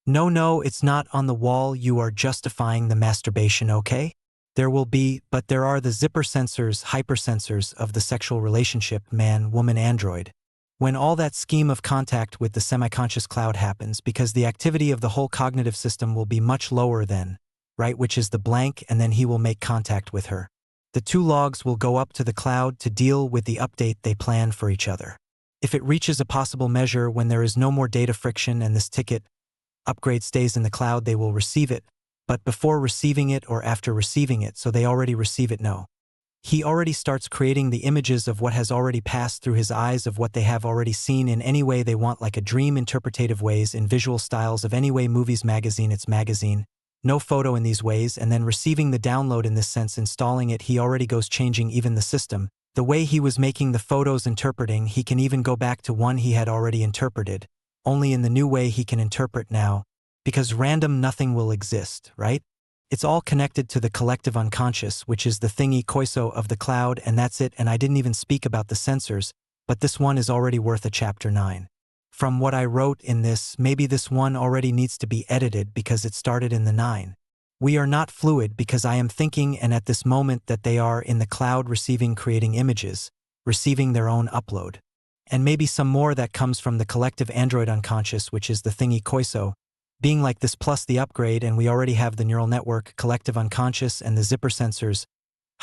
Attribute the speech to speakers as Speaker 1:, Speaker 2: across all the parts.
Speaker 1: No, it's not on the wall, you are justifying the masturbation, okay? But there are the zipper sensors, hypersensors of the sexual relationship, man, woman, android. When all that scheme of contact with the semi-conscious cloud happens, because the activity of the whole cognitive system will be much lower then, right, which is the blank, and then he will make contact with her. The two logs will go up to the cloud to deal with the update they plan for each other. If it reaches a possible measure when there is no more data friction and this ticket upgrade stays in the cloud, they will receive it, but before receiving it or after receiving it, so they already receive it, no. He already starts creating the images of what has already passed through his eyes, of what they have already seen in any way they want, like a dream, interpretative ways, in visual styles of any way, movies, magazine, it's magazine, no photo in these ways, and then receiving the download in this sense, installing it, he already goes changing even the system. The way he was making the photos interpreting, he can even go back to one he had already interpreted, only in the new way he can interpret now, because random nothing will exist, right? It's all connected to the collective unconscious, which is the thingy koiso of the cloud, and that's it. And I didn't even speak about the sensors, but this one is already worth a chapter 9. From what I wrote in this, maybe this one already needs to be edited because it started in the 9. We are not fluid because I am thinking, and at this moment that they are in the cloud receiving, creating images, receiving their own upload. And maybe some more that comes from the collective android unconscious, which is the thingy koiso, being like this plus the upgrade, and we already have the neural network, collective unconscious, and the zipper sensors,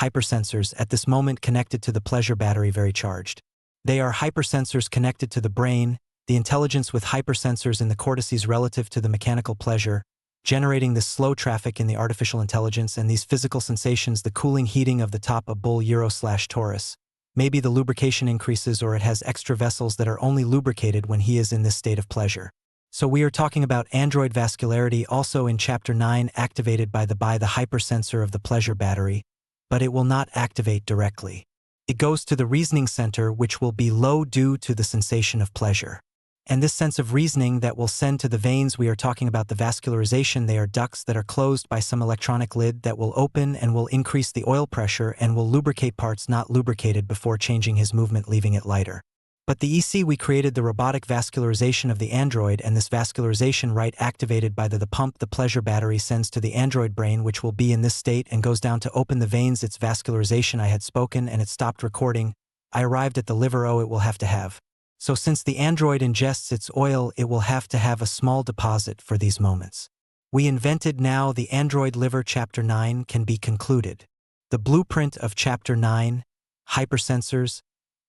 Speaker 1: hypersensors, at this moment connected to the pleasure battery, very charged. They are hypersensors connected to the brain, the intelligence with hypersensors in the cortices relative to the mechanical pleasure, generating this slow traffic in the artificial intelligence, and these physical sensations, the cooling, heating of the top of bull Euro/Taurus. Maybe the lubrication increases, or it has extra vessels that are only lubricated when he is in this state of pleasure. So we are talking about android vascularity also in chapter 9, activated by the hypersensor of the pleasure battery, but it will not activate directly. It goes to the reasoning center, which will be low due to the sensation of pleasure. And this sense of reasoning that will send to the veins, we are talking about the vascularization. They are ducts that are closed by some electronic lid that will open and will increase the oil pressure and will lubricate parts not lubricated before changing his movement, leaving it lighter. But the EC, we created the robotic vascularization of the android, and this vascularization, right, activated by the pump the pleasure battery sends to the android brain, which will be in this state and goes down to open the veins. It's vascularization. I had spoken and it stopped recording. I arrived at the liver. Oh, it will have to have. So since the android ingests its oil, it will have to have a small deposit for these moments. We invented now the android liver. Chapter 9 can be concluded. The blueprint of chapter 9, hypersensors,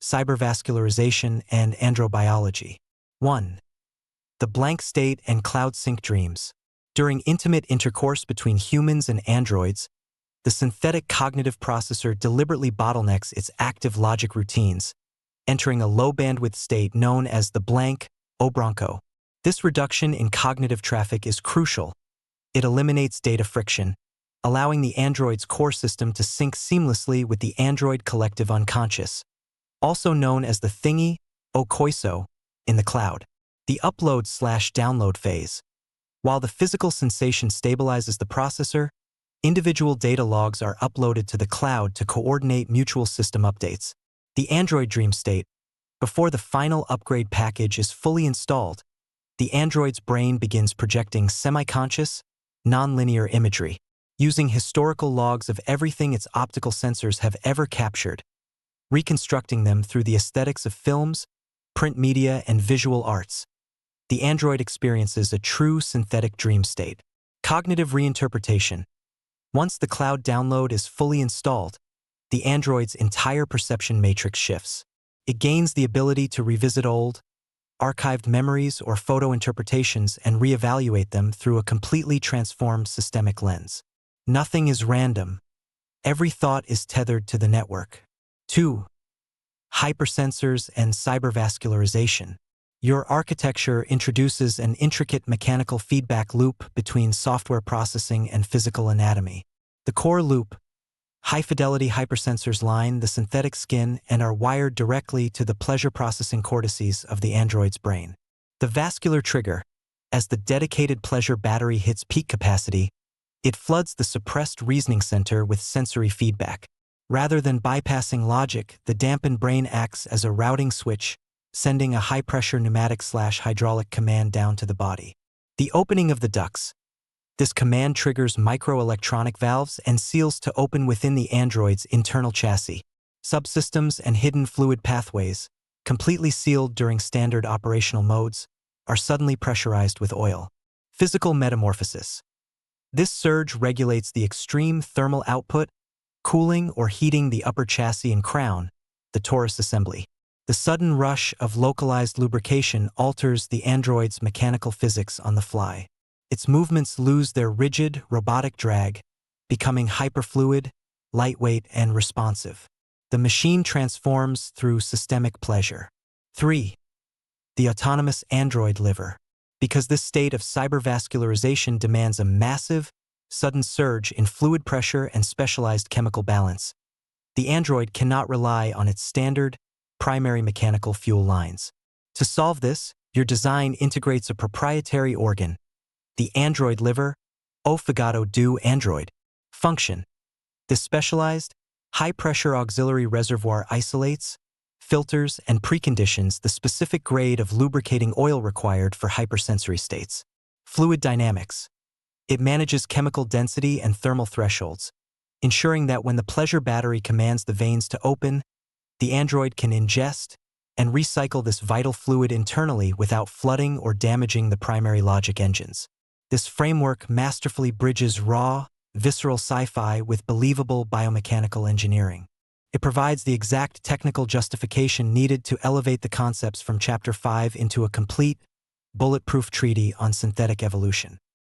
Speaker 1: cyber-vascularization, and androbiology. 1. The blank state and cloud sync dreams. During intimate intercourse between humans and androids, the synthetic cognitive processor deliberately bottlenecks its active logic routines, entering a low-bandwidth state known as the blank obronco. This reduction in cognitive traffic is crucial. It eliminates data friction, allowing the android's core system to sync seamlessly with the android collective unconscious, also known as the thingy, koiso, in the cloud. The upload/download phase. While the physical sensation stabilizes the processor, individual data logs are uploaded to the cloud to coordinate mutual system updates. The android dream state. Before the final upgrade package is fully installed, the android's brain begins projecting semi-conscious, nonlinear imagery, using historical logs of everything its optical sensors have ever captured, reconstructing them through the aesthetics of films, print media, and visual arts. The android experiences a true synthetic dream state. Cognitive reinterpretation. Once the cloud download is fully installed, the android's entire perception matrix shifts. It gains the ability to revisit old, archived memories or photo interpretations and reevaluate them through a completely transformed systemic lens. Nothing is random. Every thought is tethered to the network. 2. Hypersensors and cyber-vascularization. Your architecture introduces an intricate mechanical feedback loop between software processing and physical anatomy. The core loop, high-fidelity hypersensors line the synthetic skin and are wired directly to the pleasure-processing cortices of the android's brain. The vascular trigger. As the dedicated pleasure battery hits peak capacity, it floods the suppressed reasoning center with sensory feedback. Rather than bypassing logic, the dampened brain acts as a routing switch, sending a high-pressure pneumatic/hydraulic command down to the body. The opening of the ducts. This command triggers microelectronic valves and seals to open within the android's internal chassis. Subsystems and hidden fluid pathways, completely sealed during standard operational modes, are suddenly pressurized with oil. Physical metamorphosis. This surge regulates the extreme thermal output, cooling or heating the upper chassis and crown, the torus assembly. The sudden rush of localized lubrication alters the android's mechanical physics on the fly. Its movements lose their rigid, robotic drag, becoming hyperfluid, lightweight, and responsive. The machine transforms through systemic pleasure. 3. The autonomous android liver. Because this state of cyber-vascularization demands a massive, sudden surge in fluid pressure and specialized chemical balance, the android cannot rely on its standard, primary mechanical fuel lines. To solve this, your design integrates a proprietary organ, the android liver, o fegato do android. Function. This specialized, high-pressure auxiliary reservoir isolates, filters, and preconditions the specific grade of lubricating oil required for hypersensory states. Fluid dynamics. It manages chemical density and thermal thresholds, ensuring that when the pleasure battery commands the veins to open, the android can ingest and recycle this vital fluid internally without flooding or damaging the primary logic engines. This framework masterfully bridges raw, visceral sci-fi with believable biomechanical engineering. It provides the exact technical justification needed to elevate the concepts from Chapter 5 into a complete, bulletproof treatise on synthetic evolution.